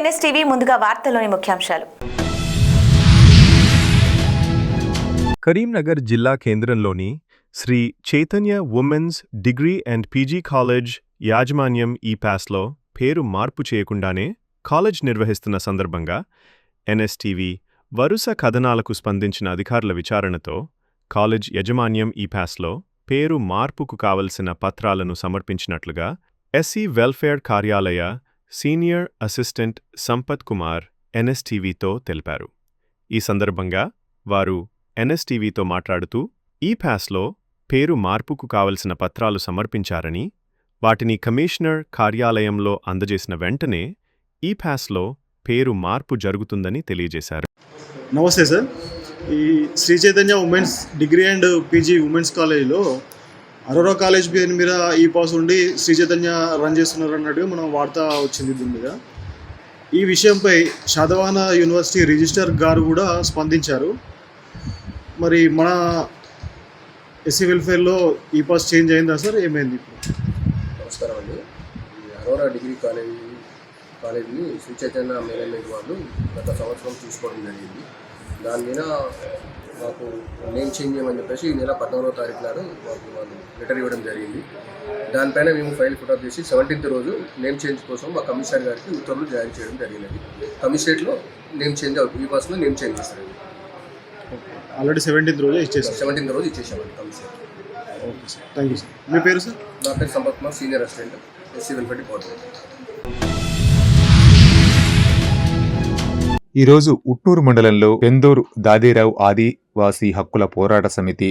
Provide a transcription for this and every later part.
NSTV ముందుగా వార్తల్లోని ముఖ్యాంశాలు. కరీంనగర్ జిల్లా కేంద్రంలోని Sri Chaitanya women's degree and PG college యాజమాన్యం ఈ పాస్లో పేరు మార్పు చేయకుండానే కాలేజ్ నిర్వహిస్తున్న సందర్భంగా NSTV వరుస కథనాలకు స్పందించిన అధికారుల విచారణతో కాలేజ్ యాజమాన్యం ఈ పాస్లో పేరు మార్పుకు కావలసిన పత్రాలను సమర్పించినట్లుగా SC వెల్ఫేర్ కార్యాలయ సీనియర్ అసిస్టెంట్ సంపత్ కుమార్ NSTVతో తెలిపారు. ఈ సందర్భంగా వారు NSTVతో మాట్లాడుతూ ఈ పాస్లో పేరు మార్పుకు కావలసిన పత్రాలు సమర్పించారని, వాటిని కమిషనర్ కార్యాలయంలో అందజేసిన వెంటనే ఈ పాస్లో పేరు మార్పు జరుగుతుందని తెలియజేశారు. నమస్తే సార్. ఈ Sri Chaitanya women's degree and PG women's కాలేజీలో అరోరా కాలేజ్ పేరు మీద ఈ పాస్ ఉండి శ్రీ చైతన్య రన్ చేస్తున్నారు అన్నట్టుగా మనం వార్త వచ్చింది. దీని మీద ఈ విషయంపై శాతవాహన యూనివర్సిటీ రిజిస్టర్ గారు కూడా స్పందించారు. మరి మన SC వెల్ఫేర్లో ఈ పాస్ చేంజ్ అయిందా సార్? ఏమైంది ఇప్పుడు? నమస్కారం అండి. ఈ అరోరా డిగ్రీ కాలేజీని శ్రీ చైతన్య మేనేజ్మెంట్ వాళ్ళు గత సంవత్సరం తీసుకోవడం జరిగింది. దాని మీద మాకు నేమ్ చేంజ్ చేయమని చెప్పేసి ఈ నెల 14వ తారీఖు నాడు మాకు వాళ్ళు లెటర్ ఇవ్వడం జరిగింది. దానిపైన మేము ఫైల్ ఫోటో చేసి 17th రోజు నేమ్ చేంజ్ కోసం మా కమిషనర్ గారికి ఉత్తర్వులు జారీ చేయడం జరిగినది. కమిషనరేట్లో నేమ్ చేంజ్ అవుతుంది. ఈ పాస్లో నేమ్ చేంజ్ చేస్తారు. ఆల్రెడీ 17th రోజు ఇచ్చేసారు. 17th రోజు ఇచ్చేసామండి commissioner. Okay sir, thank you sir. మీ పేరు సార్? నా పేరు Sampath Kumar, senior assistant SC welfare department. ఈరోజు ఉట్నూరు మండలంలో పెందూరు దాదేరావు ఆదివాసీ హక్కుల పోరాట సమితి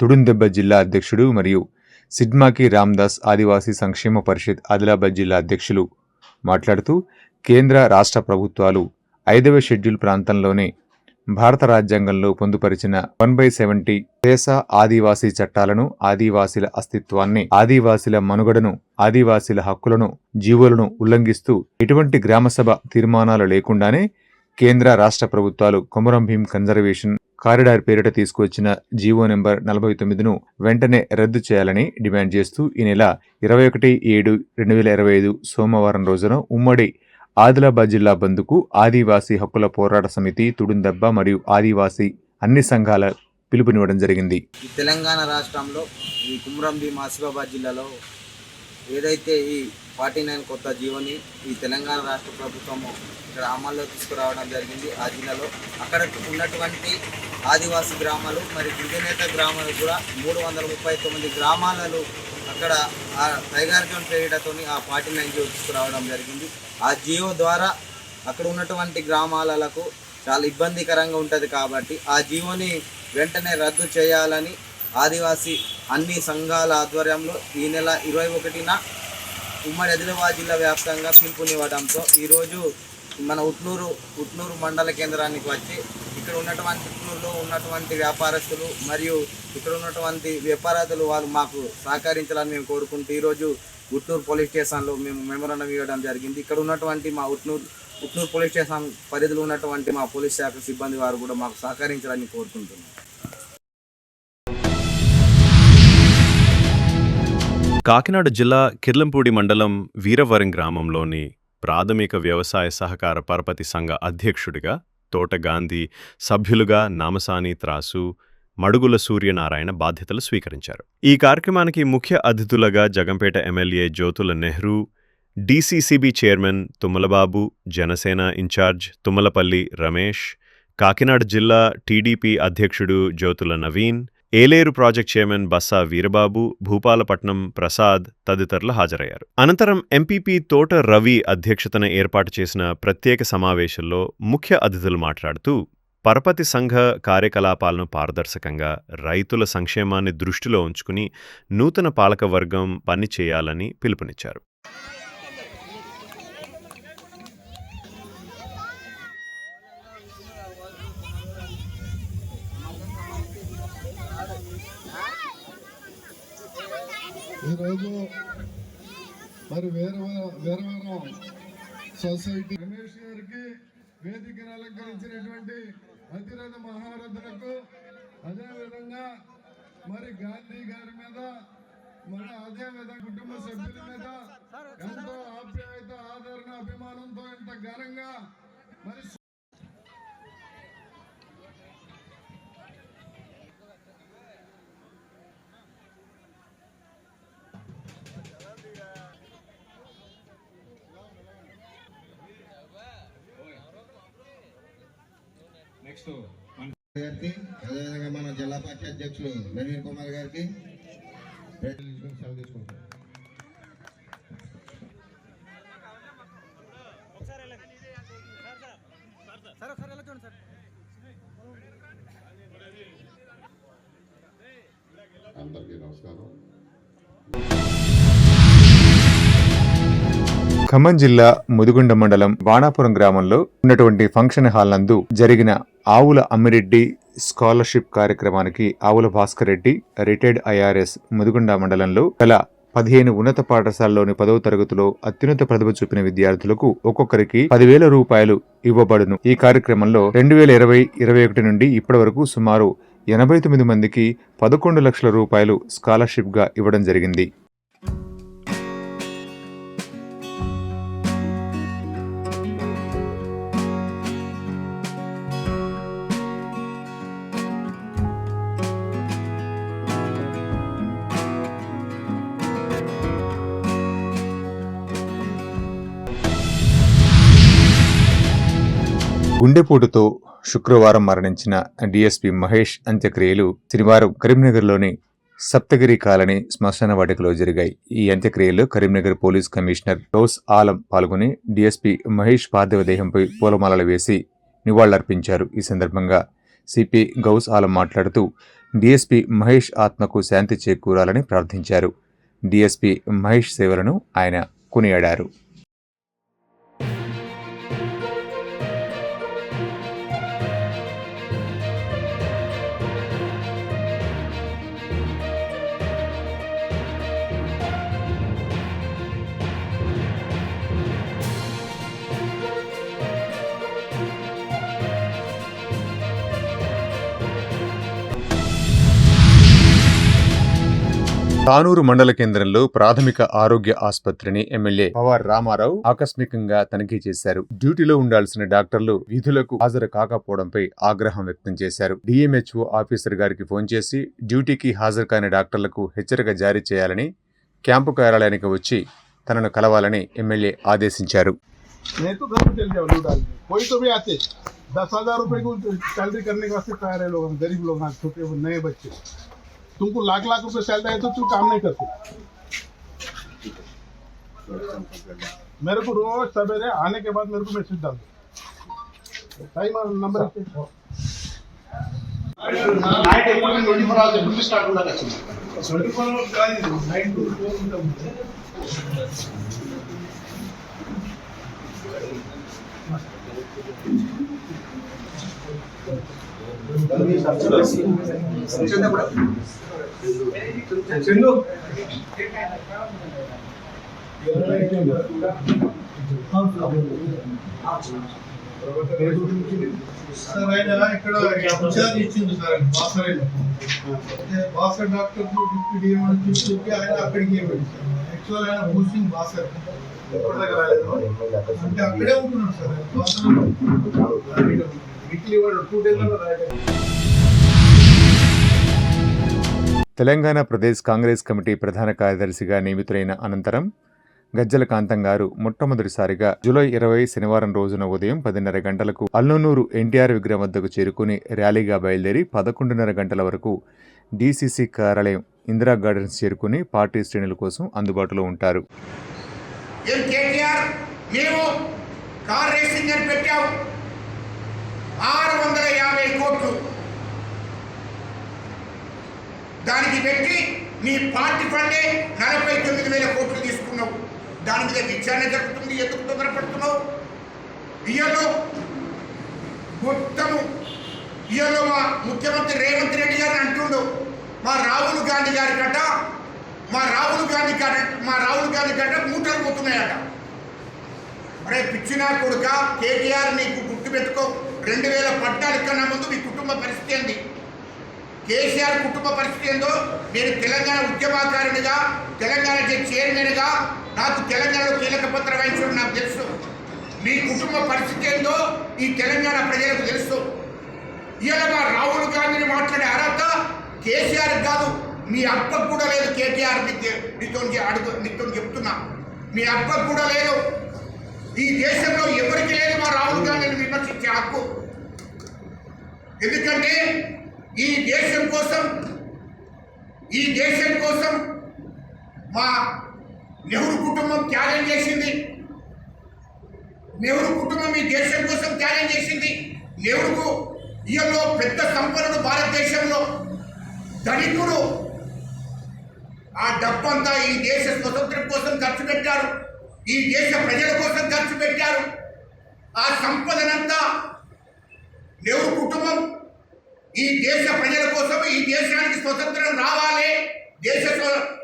తుడుందెబ్బ జిల్లా అధ్యక్షుడు మరియు సిడ్మాకి రామ్దాస్ ఆదివాసీ సంక్షేమ పరిషత్ ఆదిలాబాద్ జిల్లా అధ్యక్షులు మాట్లాడుతూ కేంద్ర రాష్ట్ర ప్రభుత్వాలు 5వ షెడ్యూల్ ప్రాంతంలోనే భారత రాజ్యాంగంలో పొందుపరిచిన 1/70 దేశ ఆదివాసీ చట్టాలను, ఆదివాసీల అస్తిత్వాన్ని, ఆదివాసీల మనుగడను, ఆదివాసీల హక్కులను, జీవులను ఉల్లంఘిస్తూ ఎటువంటి గ్రామసభ తీర్మానాలు లేకుండానే కేంద్ర రాష్ట్ర ప్రభుత్వాలు కొమరం భీం కన్జర్వేషన్ కారిడార్ పేరిట తీసుకువచ్చిన జీవో నెంబర్ 49ను వెంటనే రద్దు చేయాలని డిమాండ్ చేస్తూ ఈ నెల 21/7/2025 సోమవారం రోజున ఉమ్మడి ఆదిలాబాద్ జిల్లా బంద్కు ఆదివాసీ హక్కుల పోరాట సమితి తుడుందెబ్బ మరియు ఆదివాసీ అన్ని సంఘాల పిలుపునివ్వడం జరిగింది. తెలంగాణ రాష్ట్రంలో ఈ కొమరం భీం ఆసిఫాబాద్ జిల్లాలో ఏదైతే ఈ 49 కొత్త జీవోని ఈ తెలంగాణ రాష్ట్ర ప్రభుత్వము ఇక్కడ అమల్లో తీసుకురావడం జరిగింది. ఆ జిల్లాలో అక్కడ ఉన్నటువంటి ఆదివాసీ గ్రామాలు మరి గిరిజనేత గ్రామాలు కూడా 339 గ్రామాలలో అక్కడ ఆ టైగర్ జోన్ పేరిటతో ఆ 49 జీవో తీసుకురావడం జరిగింది. ఆ జీవో ద్వారా అక్కడ ఉన్నటువంటి గ్రామాలకు చాలా ఇబ్బందికరంగా ఉంటుంది కాబట్టి ఆ జీవోని వెంటనే రద్దు చేయాలని ఆదివాసీ అన్ని సంఘాల ఆధ్వర్యంలో ఈ నెల 21న ఉమ్మడి ఆదిలాబాద్ జిల్లా వ్యాప్తంగా పిలుపునివ్వడంతో ఈరోజు మన ఉట్నూరు మండల కేంద్రానికి వచ్చి ఇక్కడ ఉట్నూరులో ఉన్నటువంటి వ్యాపారస్తులు మరియు ఇక్కడ ఉన్నటువంటి వ్యాపారస్తులు వాళ్ళు మాకు సహకరించాలని మేము కోరుకుంటూ ఈరోజు ఉట్నూరు పోలీస్ స్టేషన్లో మేము మెమోరాండం ఇవ్వడం జరిగింది. ఇక్కడ ఉన్నటువంటి మా ఉట్నూరు పోలీస్ స్టేషన్ పరిధిలో ఉన్నటువంటి మా పోలీస్ శాఖ సిబ్బంది వారు కూడా మాకు సహకరించాలని కోరుకుంటున్నాం. కాకినాడ జిల్లా కిర్లంపూడి మండలం వీరవరం గ్రామంలోని ప్రాథమిక వ్యవసాయ సహకార పరపతి సంఘ అధ్యక్షుడిగా తోట గాంధీ, సభ్యులుగా నామసాని త్రాసు, మడుగుల సూర్యనారాయణ బాధ్యతలు స్వీకరించారు. ఈ కార్యక్రమానికి ముఖ్య అతిథులుగా Jaggampeta MLA Jyothula Nehru, DCCB chairman Tummalababu, Janasena incharge Tummalapalli Ramesh, Kakinada జిల్లా TDP అధ్యక్షుడు జ్యోతుల నవీన్, ఏలేరు ప్రాజెక్ట్ చైర్మన్ బస్సా వీరబాబు, భూపాలపట్నం ప్రసాద్ తదితరులు హాజరయ్యారు. అనంతరం MPP తోట రవి అధ్యక్షతన ఏర్పాటు చేసిన ప్రత్యేక సమావేశంలో ముఖ్య అతిథులు మాట్లాడుతూ పరపతి సంఘ కార్యకలాపాలను పారదర్శకంగా, రైతుల సంక్షేమాన్ని దృష్టిలో ఉంచుకుని నూతన పాలకవర్గం పనిచేయాలని పిలుపునిచ్చారు. ఈరోజు మరి వేరవరం సొసైటీ రమేష్ గారికి వేదికను అలంకరించినటువంటి అతిరథ మహారథులకు, అదేవిధంగా మరి గాంధీ గారి మీద మరి అదే విధంగా కుటుంబ సభ్యుల మీద ఎంతో ఆప్యాయత, ఆదరణ, అభిమానంతో ఎంత ఘనంగా మరి గారికి అదేవిధంగా మన జిల్లా పార్టీ అధ్యక్షులు నవీన్ కుమార్ గారికి సెలవు తీసుకుంటాం. అందరికీ నమస్కారం. ఖమ్మం జిల్లా ముదిగొండ మండలం వాణాపురం గ్రామంలో ఉన్నటువంటి ఫంక్షన్ హాల్ నందు జరిగిన ఆవుల అమ్మిరెడ్డి స్కాలర్షిప్ కార్యక్రమానికి ఆవుల భాస్కర్ రెడ్డి రిటైర్డ్ ఐఆర్ఎస్ ముదిగొండ మండలంలో గల 15 ఉన్నత పాఠశాలలోని 10వ తరగతిలో అత్యున్నత ప్రతిభ చూపిన విద్యార్థులకు ఒక్కొక్కరికి 10,000 రూపాయలు ఇవ్వబడును. ఈ కార్యక్రమంలో 2020-21 నుండి ఇప్పటి వరకు సుమారు 89 మందికి 11 లక్షల రూపాయలు స్కాలర్షిప్ గా ఇవ్వడం జరిగింది. గుండెపోటుతో శుక్రవారం మరణించిన డీఎస్పీ మహేష్ అంత్యక్రియలు శనివారం కరీంనగర్లోని సప్తగిరి కాలనీ శ్మశాన వాటికలో జరిగాయి. ఈ అంత్యక్రియల్లో కరీంనగర్ పోలీస్ కమిషనర్ గౌస్ ఆలం పాల్గొని డీఎస్పీ మహేష్ పార్థివ దేహంపై పూలమాలలు వేసి నివాళులర్పించారు. ఈ సందర్భంగా సిపి గౌస్ ఆలం మాట్లాడుతూ డీఎస్పీ మహేష్ ఆత్మకు శాంతి చేకూరాలని ప్రార్థించారు. డీఎస్పీ మహేష్ సేవలను ఆయన కొనియాడారు. తానూరు మండల కేంద్రంలో ప్రాథమిక ఆరోగ్య ఆసుపత్రిని ఎమ్మెల్యే పవార్ రామారావు ఆకస్మికంగా తనిఖీ చేశారు. డ్యూటీలో ఉండాల్సిన డాక్టర్లు విధులకు హాజరు కాకపోవడంపై ఆగ్రహం వ్యక్తం చేశారు. డిఎంహెచ్ఓ ఆఫీసర్ గారికి ఫోన్ చేసి డ్యూటీకి హాజరు కాని డాక్టర్లకు హెచ్చరిక జారీ చేయాలని, క్యాంపు కార్యాలయానికి వచ్చి తనను కలవాలని ఎమ్మెల్యే ఆదేశించారు. 10,000 रुपए को सैलरी करने के वास्ते तैयार है लोग, गरीब लोग, छोटे नए बच्चे. तुमको लाख रुपए सैलरी है तो तुम काम नहीं करते. मेरे को रोज सवेरे आने के बाद मेरे को मैसेज डाल दो. टाइम और number night 24 hours duty start होना चाहिए. 24 आवर्स का 9 to 4 ఉంటాం. చందు సార్ ఆయన ఇక్కడ ఇన్ఛార్జ్ ఇచ్చింది సార్ భాస్కర్ డాక్టర్ డిప్యూటీ చూసి ఆయన అక్కడికి యాక్చువల్ ఆయన పోస్టింగ్ భాస్కర్ ఎప్పటి దగ్గర రాలేదు అంటే అక్కడే ఉంటున్నాడు sir. Weekly 2 days Telangana Pradesh Congress committee ప్రధాన కార్యదర్శిగా నియమితులైన అనంతరం గజ్జల కాంతం గారు మొట్టమొదటిసారిగా జూలై 20 శనివారం రోజున ఉదయం 10:30 గంటలకు అల్లునూరు ఎన్టీఆర్ విగ్రహం వద్దకు చేరుకుని ర్యాలీగా బయలుదేరి 11:30 గంటల వరకు డీసీసీ కార్యాలయం ఇందిరా గార్డెన్స్ చేరుకుని పార్టీ శ్రేణుల కోసం అందుబాటులో ఉంటారు. దానికి పెట్టి నీ పార్టీ ఫండే 49,000 కోట్లు తీసుకున్నావు. దాని మీద విచారణ జరుగుతుంది. ఎందుకు తొందరపడుతున్నావు? ఇయ్యలో మొత్తము ఇయ్యలో మా ముఖ్యమంత్రి రేవంత్ రెడ్డి గారిని అంటుండు, మా రాహుల్ గాంధీ గారి గట మూటలు పోతున్నాయట. అరే పిచ్చినా కొడుక కేటీఆర్, నీకు గుర్తుపెట్టుకో, 2014 కన్నా ముందు మీ కుటుంబ పరిస్థితి ఏంది, కేసీఆర్ కుటుంబ పరిస్థితి ఏందో నేను తెలంగాణ ఉద్యమకారునిగా, తెలంగాణ చైర్మన్గా నాకు తెలంగాణలో కీలక పాత్ర వహించడం నాకు తెలుసు. మీ కుటుంబ పరిస్థితి ఏందో ఈ తెలంగాణ ప్రజలకు తెలుసు. ఇవాళ మా రాహుల్ గాంధీని మాట్లాడే అర్హత కేసీఆర్ కాదు, మీ అప్పకు కూడా లేదు. కేటీఆర్ నీతో చెప్తున్నా, మీ అప్పకు కూడా లేదు. ఈ దేశంలో ఎవరికి లేదు మా రాహుల్ గాంధీని విమర్శించే హక్కు. ఎందుకంటే ఈ దేశం కోసం మా నెహ్రూ కుటుంబం త్యాగం చేసింది. నెహ్రూ కుటుంబం ఈ దేశం కోసం త్యాగం చేసింది. నెహ్రూకు ఈయనలో పెద్ద సంపన్నుడు భారతదేశంలో, ధనికుడు. ఆ డబ్బంతా ఈ దేశ స్వతంత్రం కోసం ఖర్చు పెట్టారు, ఈ దేశ ప్రజల కోసం ఖర్చు పెట్టారు. ఆ సంపదనంతా నెహ్రూ కుటుంబం ఈ దేశ ప్రజల కోసం, ఈ దేశానికి స్వతంత్రం రావాలి,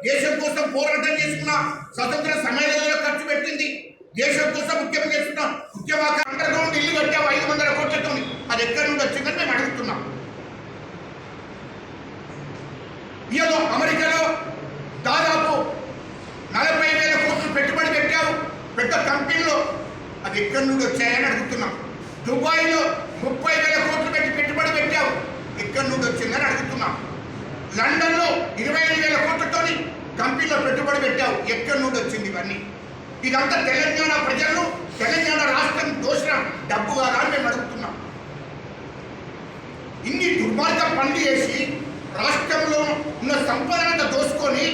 దేశం కోసం పోరాటం చేసుకున్న స్వతంత్ర సమయంలో ఖర్చు పెట్టింది. దేశం కోసం ఉద్యమం చేస్తున్న ఉద్యమకారులు అండర్గ్రౌండ్ ఇల్లు కట్టాము 500 కోట్లతో. అది ఎక్కడి నుండి వచ్చిందని మేము అడుగుతున్నాం. ఇవాళ అమెరికాలో దాదాపు 40,000 కోట్లు పెట్టుబడి పెట్టావు పెద్ద కంపెనీలో. అది ఎక్కడి నుండి వచ్చాయని అడుగుతున్నాం. దుబాయ్లో 30,000 కోట్లు పెట్టుబడి పెట్టావు, ఎక్కడి నుండి వచ్చిందని అడుగుతున్నాం. లండన్లో 25,000 కోట్లతోని కంపెనీలో పెట్టుబడి పెట్టావు, ఎక్కడి నుండి వచ్చింది ఇవన్నీ? ఇదంతా తెలంగాణ ప్రజలను, తెలంగాణ రాష్ట్రం దోషణ డబ్బు కాదా అని మేము అడుగుతున్నాం. ఇన్ని దుర్మార్గ పనులు చేసి రాష్ట్రంలో ఉన్న సంపదనంతా దోసుకొని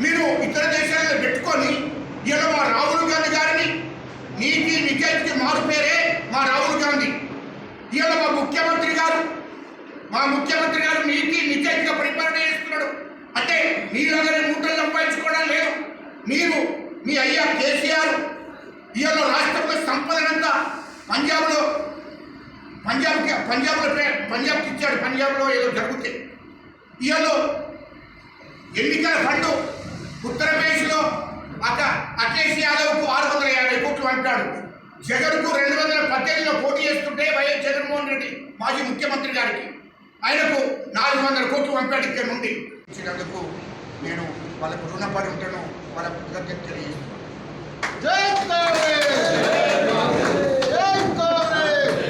మీరు ఇతర దేశాలలో పెట్టుకొని ఇలా మా రాహుల్ గాంధీ గారిని, నీతి నిజాయితీకి మారు పేరే మా రాహుల్ గాంధీ. ఇలా మా ముఖ్యమంత్రి గారు నీతి నిజాయితీగా పరిపాలన చేస్తున్నాడు. అంటే మీలాగానే మూటలు సంపాదించుకోవడం లేదు. మీరు మీ అయ్యా కేసీఆర్ ఇవాళ రాష్ట్రంలో సంపదనంతా పంజాబ్కి ఇచ్చాడు. పంజాబ్లో ఏదో జరిగితే ఇవాళ ఎన్నికల ఫండ్ ఉత్తరప్రదేశ్లో అఖిలేష్ యాదవ్కు 650 కోట్లు అంటాడు. జగన్కు 2018లో పోటీ చేస్తుంటే వైఎస్ జగన్మోహన్ రెడ్డి మాజీ ముఖ్యమంత్రి గారికి ఆయనకు 400 కోట్లు పంపాడు ఇక్కడ నుండి. ఇచ్చినందుకు నేను వాళ్ళకు రుణపడి ఉంటాను, వాళ్ళ కృతజ్ఞత తెలియజేస్తున్నాను. జై కాంగ్రెస్! జై కాంగ్రెస్!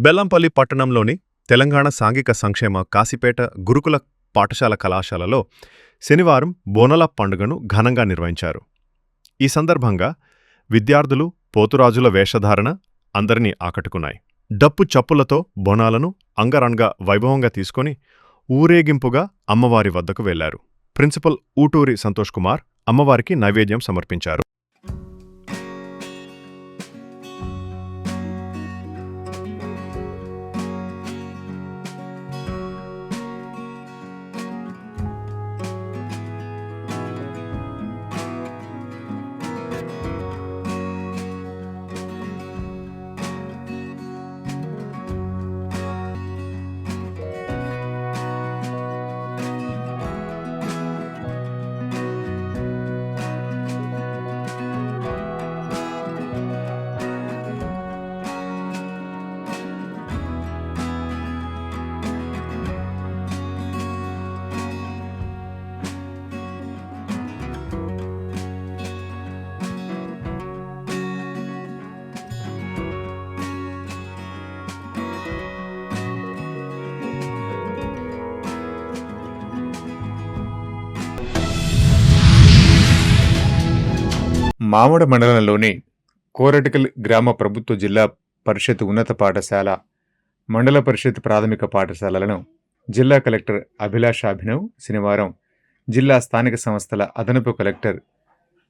బెల్లంపల్లి పట్టణంలోని తెలంగాణ సాంఘిక సంక్షేమ కాశీపేట గురుకుల పాఠశాల కళాశాలలో శనివారం బోనాల పండుగను ఘనంగా నిర్వహించారు. ఈ సందర్భంగా విద్యార్థులు పోతురాజుల వేషధారణ అందరినీ ఆకట్టుకున్నాయి. డప్పు చప్పులతో బోనాలను అంగరంగ వైభవంగా తీసుకొని ఊరేగింపుగా అమ్మవారి వద్దకు వెళ్లారు. ప్రిన్సిపల్ ఊటూరి సంతోష్ కుమార్ అమ్మవారికి నైవేద్యం సమర్పించారు. మామిడి మండలంలోని కోరటికల్ గ్రామ ప్రభుత్వ జిల్లా పరిషత్ ఉన్నత పాఠశాల, మండల పరిషత్ ప్రాథమిక పాఠశాలలను జిల్లా కలెక్టర్ అభిలాష్ అభినవ్ శనివారం జిల్లా స్థానిక సంస్థల అదనపు కలెక్టర్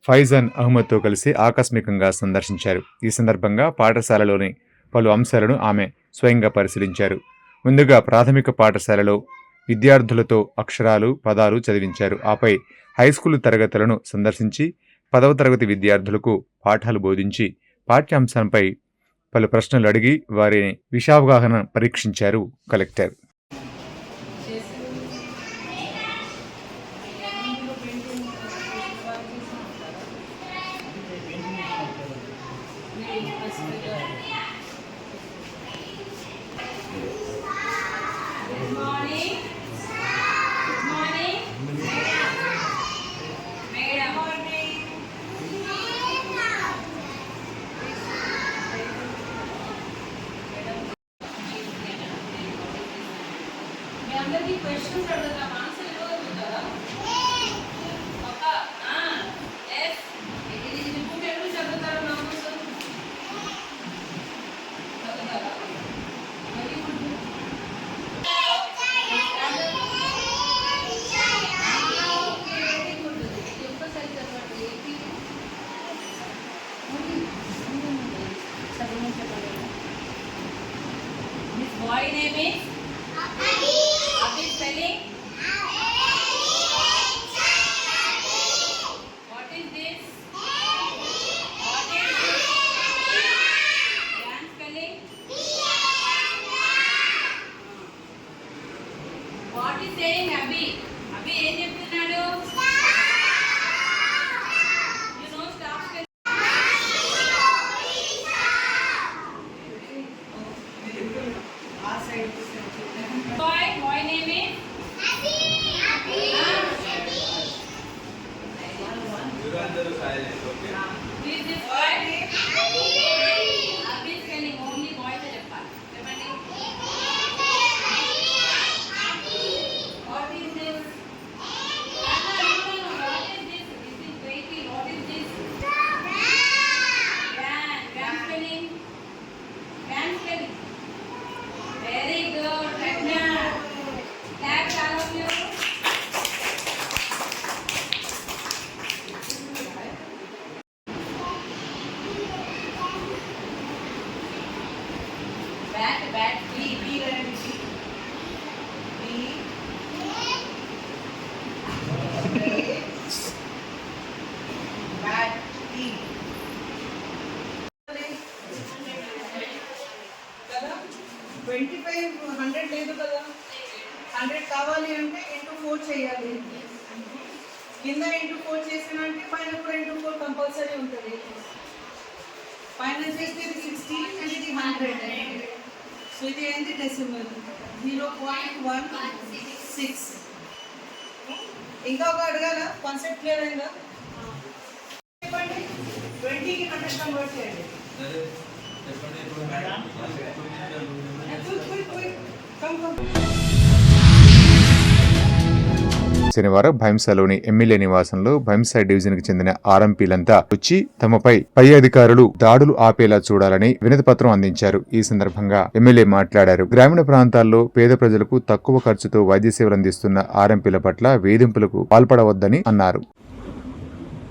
ఫైజాన్ అహ్మద్తో కలిసి ఆకస్మికంగా సందర్శించారు. ఈ సందర్భంగా పాఠశాలలోని పలు అంశాలను ఆమె స్వయంగా పరిశీలించారు. ముందుగా ప్రాథమిక పాఠశాలలో విద్యార్థులతో అక్షరాలు, పదాలు చదివించారు. ఆపై హైస్కూలు తరగతులను సందర్శించి 10వ తరగతి విద్యార్థులకు పాఠాలు బోధించి పాఠ్యాంశంపై పలు ప్రశ్నలు అడిగి వారిని విషయావగాహన పరీక్షించారు కలెక్టర్. అందరికీ క్వశ్చన్స్ అడుగుతాం, ఆన్సర్ ఇవ్వదు కదా. ఎస్ ఇది బుక్ ఎప్పుడు చదువుతారు నామస్ చదువుతారా? Very good. Okay very good. ఒక్కసారి చదవండి. చదివిన చెప్పండి. This boy name is Abhi spelling? What is this? What is this? Yan spelling? What is saying Abhi? Abhi ఏం చెప్తున్నాడు? You know stop spelling? Boy name is? Who is this boy? Abhi spelling only boy తో చెప్పాలి. చెప్పండి. What is this? No. What is this? This is baby. What is this? Van spelling? Van spelling. Very good, Pragna. Clap all of you. Bat, B and B. Bat, B. కదా 2500 లేదు కదా, 100 కావాలి అంటే into 4 చేయాలి. కింద into 4 చేసినంటే పైన కూడా into 4 compulsory ఉంటుంది. పైన చేస్తే ఇది 60 అండ్ ఇది 100. సో ఇది ఏంటి డెసిమల్ 0.16. ఇంకా ఒక అడగాల, కాన్సెప్ట్ క్లియర్ అయిందా? చెప్పండి. 20కి 100 కన్వర్ట్ చేయండి. శనివారం భైంసాలోని ఎమ్మెల్యే నివాసంలో భైంసా డివిజన్కు చెందిన ఆర్ఎంపీలంతా వచ్చి తమపై పై అధికారులు దాడులు ఆపేలా చూడాలని వినతిపత్రం అందించారు. ఈ సందర్భంగా ఎమ్మెల్యే మాట్లాడారు. గ్రామీణ ప్రాంతాల్లో పేద ప్రజలకు తక్కువ ఖర్చుతో వైద్య సేవలు అందిస్తున్న ఆర్ఎంపీల పట్ల వేధింపులకు పాల్పడవద్దని అన్నారు.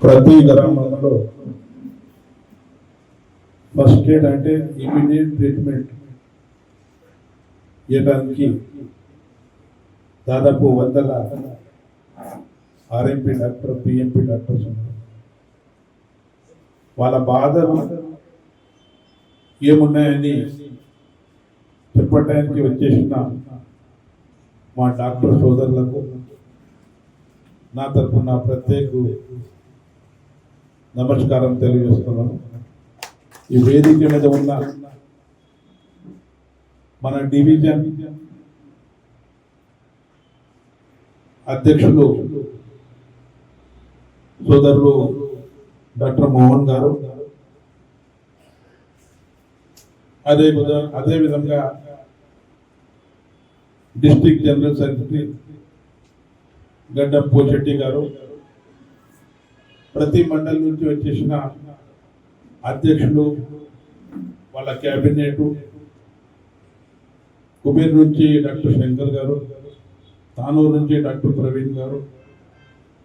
ప్రతి గ్రామంలో ఫస్ట్ ఎయిడ్ అంటే ఇమీడియట్ ట్రీట్మెంట్ ఇవ్వడానికి దాదాపు 100 ఆర్ఎంపీ డాక్టర్, పిఎంపీ డాక్టర్స్ ఉన్నారు. వాళ్ళ బాధలు ఏమున్నాయని చెప్పడానికి వచ్చేసిన మా డాక్టర్ సోదరులకు నా తరఫున ప్రత్యేక నమస్కారం తెలియజేస్తున్నాను. ఈ వేదిక మీద ఉన్న మన డివిజన్ అధ్యక్షులు సోదరులు డాక్టర్ మోహన్ గారు, అదేవిధంగా డిస్ట్రిక్ట్ జనరల్ సెక్రటరీ గడ్డం పోచెట్టి గారు, ప్రతి మండలి నుంచి వచ్చేసిన అధ్యక్షులు, వాళ్ళ క్యాబినెట్, కుబేర్ నుంచి డాక్టర్ శంకర్ గారు, తానూరు నుంచి డాక్టర్ ప్రవీణ్ గారు,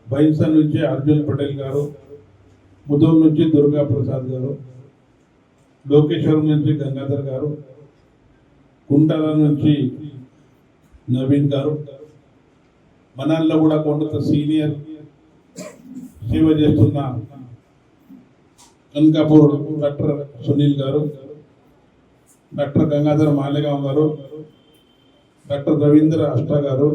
బైన్సా నుంచి అర్జున్ పటేల్ గారు, ముదూరు నుంచి దుర్గా ప్రసాద్ గారు, లోకేశ్వరం నుంచి గంగాధర్ గారు, కుంటాల నుంచి నవీన్ గారు, మనాల్లో కూడా కొంత సీనియర్ సేవ చేస్తున్న కనకాపూర్ డాక్టర్ సునీల్ గారు, డాక్టర్ గంగాధర్ మాలేగాం గారు, డాక్టర్ రవీంద్ర అష్టా గారు,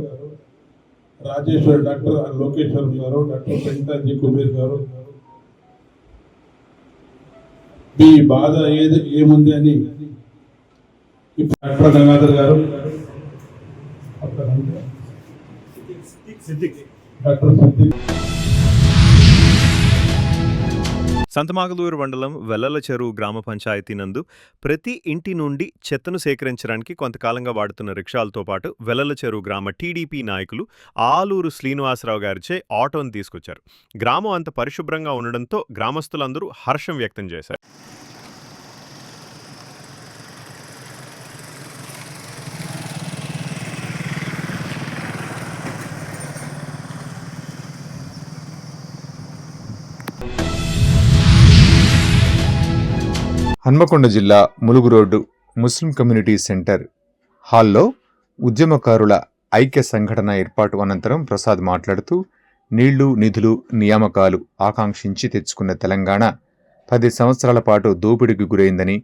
రాజేశ్వర్ డాక్టర్ లోకేశ్వరం గారు, డాక్టర్ పెంటాజీ కుబేర్ గారు, మీ బాధ ఏముంది అని ఇప్పుడు డాక్టర్ గంగాధర్ గారు, డాక్టర్ సిద్దిక్ సంతమాగలూరు మండలం వెల్లల చెరువు గ్రామ పంచాయతీ నందు ప్రతి ఇంటి నుండి చెత్తను సేకరించడానికి కొంతకాలంగా వాడుతున్న రిక్షాలతో పాటు వెల్లల చెరువు గ్రామ టీడీపీ నాయకులు ఆలూరు శ్రీనివాసరావు గారిచే ఆటోను తీసుకొచ్చారు. గ్రామం అంత పరిశుభ్రంగా ఉండడంతో గ్రామస్తులందరూ హర్షం వ్యక్తం చేశారు. హన్మకొండ జిల్లా Mulugu road Muslim community centre హాల్లో ఉద్యమకారుల ఐక్య సంఘటన ఏర్పాటు అనంతరం ప్రసాద్ మాట్లాడుతూ నీళ్లు, నిధులు, నియామకాలు ఆకాంక్షించి తెచ్చుకున్న తెలంగాణ 10 సంవత్సరాల పాటు దోపిడీకి గురైందని,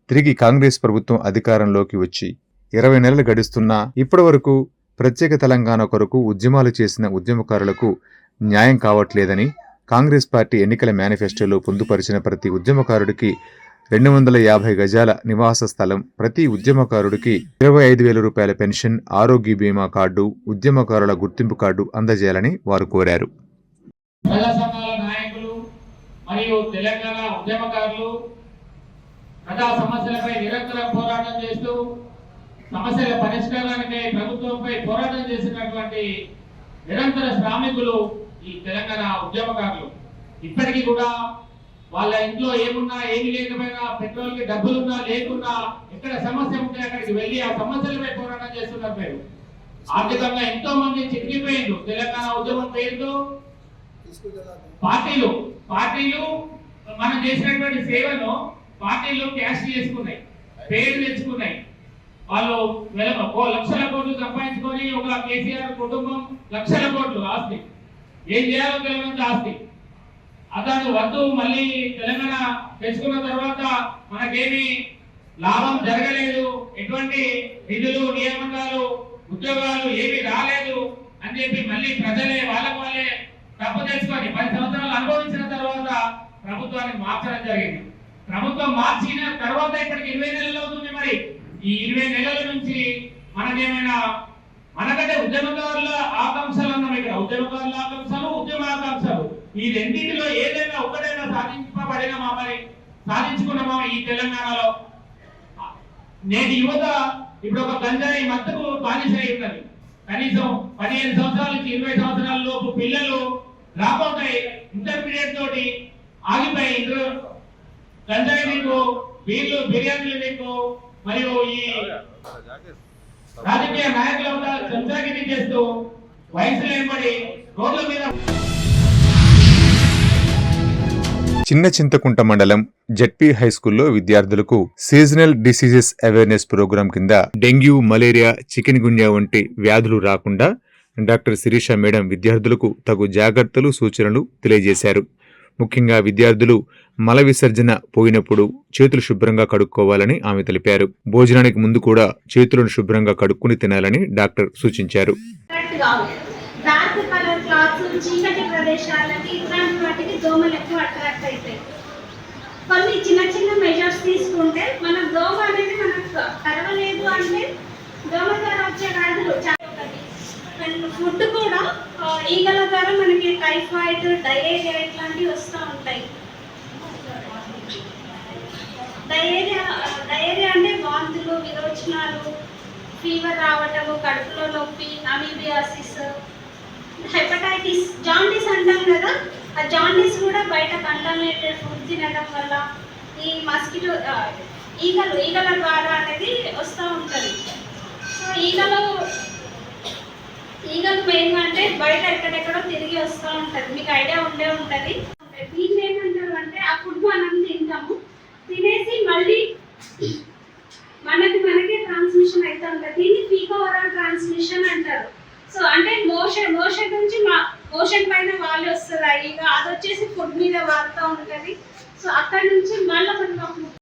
తిరిగి కాంగ్రెస్ ప్రభుత్వం అధికారంలోకి వచ్చి 20 నెలలు గడుస్తున్నా ఇప్పటివరకు ప్రత్యేక తెలంగాణ కొరకు ఉద్యమాలు చేసిన ఉద్యమకారులకు న్యాయం కావట్లేదని, కాంగ్రెస్ పార్టీ ఎన్నికల మేనిఫెస్టోలో పొందుపరిచిన ప్రతి ఉద్యమకారుడికి 250 గజాల నివాస స్థలం, ప్రతి ఉద్యమకారుడికి 25,000 రూపాయల పెన్షన్, ఆరోగ్య బీమా కార్డు, ఉద్యమకారుల గుర్తింపు కార్డు అందజేయాలని వారు కోరారు. ప్రజా సంఘాల నాయకులు మరియు తెలంగాణ ఉద్యమకారులు ప్రజా సమస్యలపై నిరంతరం పోరాటం చేస్తూ సమస్యల పరిష్కారానికై ప్రభుత్వంపై పోరాటం చేసినటువంటి నిరంతర శ్రామికులు ఈ తెలంగాణ ఉద్యమకారులు. ఇప్పటికీ కూడా వాళ్ళ ఇంట్లో ఏమున్నా ఏమి లేకపోయినా, పెట్రోల్కి డబ్బులున్నా లేకున్నా, ఎక్కడ సమస్య ఉంటే అక్కడికి వెళ్ళి ఆ సమస్యలపై పోరాటం చేస్తున్నారు. పేరు ఆర్థికంగా ఎంతో మంది చిక్కిపోయిండు. తెలంగాణ ఉద్యమం పేరుతో పార్టీలు మనం చేసినటువంటి సేవను పార్టీలు క్యాష్ చేసుకున్నాయి, పేరు తెచ్చుకున్నాయి. వాళ్ళు లక్షల కోట్లు సంపాదించుకొని ఒక కేసీఆర్ కుటుంబం లక్షల కోట్లు ఆస్తి, ఏం చేయాలో తెలియనంత ఆస్తి. అతను వద్దు, మళ్ళీ తెలంగాణ తెచ్చుకున్న తర్వాత మనకేమి లాభం జరగలేదు, ఎటువంటి నిధులు, నియామకాలు, ఉద్యోగాలు ఏమి రాలేదు అని చెప్పి మళ్ళీ ప్రజలే వాళ్ళే తప్పు తెచ్చుకొని 10 సంవత్సరాలు అనుభవించిన తర్వాత ప్రభుత్వాన్ని మార్చడం జరిగింది. ప్రభుత్వం మార్చిన తర్వాత ఇప్పటికి 20 నెలలు అవుతుంది. మరి ఈ 20 నెలల నుంచి మనకేమైనా మనకంటే ఉద్యమకారుల ఆకాంక్షలు అన్నాం. ఇక్కడ ఉద్యమకారుల ఆకాంక్షలు, ఉద్యమ ఆకాంక్షలు, ఈ రెండింటిలో ఏదైనా ఒకటైనా సాధింపబడినమా? మరి సాధించుకున్నామా? ఈ తెలంగాణలో నేటి యువత ఇప్పుడు ఒక గంజాయి మత్తుకు బానిసై ఉన్నది. కనీసం 15 సంవత్సరాల నుంచి 20 సంవత్సరాల లోపు పిల్లలు డ్రాప్ అవుట్ అయ్యి ఇంటర్మీడియట్ తోటి ఆగిపోయి గంజాయి నీకు, బీర్లు, బిర్యానీలు నీకు, మరియు ఈ రాజకీయ నాయకుల వద్ద చంచాగిరి చేస్తూ వయసు లేనిపడి రోడ్ల మీద. చిన్న చింతకుంట మండలం జెడ్పీ హైస్కూల్లో విద్యార్థులకు సీజనల్ డిసీజెస్ అవేర్నెస్ ప్రోగ్రాం కింద డెంగ్యూ, మలేరియా, చికెన్ గున్యా వంటి వ్యాధులు రాకుండా డాక్టర్ శిరీష మేడం విద్యార్థులకు తగు జాగ్రత్తలు, సూచనలు తెలియజేశారు. ముఖ్యంగా విద్యార్థులు మల విసర్జన పోయినప్పుడు చేతులు శుభ్రంగా కడుక్కోవాలని ఆమె తెలిపారు. భోజనానికి ముందు కూడా చేతులను శుభ్రంగా కడుక్కుని తినాలని డాక్టర్ సూచించారు. డార్క్ కలర్ క్లాత్స్, చీకటి ప్రదేశాలకి ఇట్లాంటి వాటికి దోమలు ఎక్కువ అట్రాక్ట్ అవుతాయి. కొన్ని చిన్న మెజర్స్ తీసుకుంటే మన దోమ అనేది మనకు కరవలేదు అంటే దోమ ద్వారా వచ్చే వ్యాధులు అండ్ ఫుడ్ కూడా ఈగల ద్వారా మనకి టైఫాయిడ్, డయేరియా ఇట్లాంటివి వస్తూ ఉంటాయి. డయేరియా అంటే వాంతులు, విరోచనాలు, ఫీవర్ రావటము, కడుపులో నొప్పి, అమీబియాసిస్, హెపటైటిస్, జాండీస్ అంటాం కదా, ఆ జాండీస్ కూడా బయట కంటామినేటెడ్ ఫుడ్ తినడం వల్ల ఈ మస్కిటో ఈగల ద్వారా అనేది వస్తూ ఉంటుంది. సో ఈగలు మెయిన్ అంటే బయట ఎక్కడెక్కడో తిరిగి వస్తూ ఉంటుంది. మీకు ఐడియా ఉండే ఉంటుంది. దీన్ని ఏమంటారు అంటే ఆ ఫుడ్ మనం తింటాము, తినేసి మళ్ళీ మనకే ట్రాన్స్మిషన్ అయితే ఉంటుంది. దీన్ని ఫీకో ఓరల్ ట్రాన్స్మిషన్ అంటారు. సో అంటే మోషన్ నుంచి మోషన్ పైన వాళ్ళు వస్తుంది. ఇక అది వచ్చేసి ఫుడ్ మీద వాడుతూ ఉంటుంది. సో అక్కడ నుంచి మళ్ళీ మనకు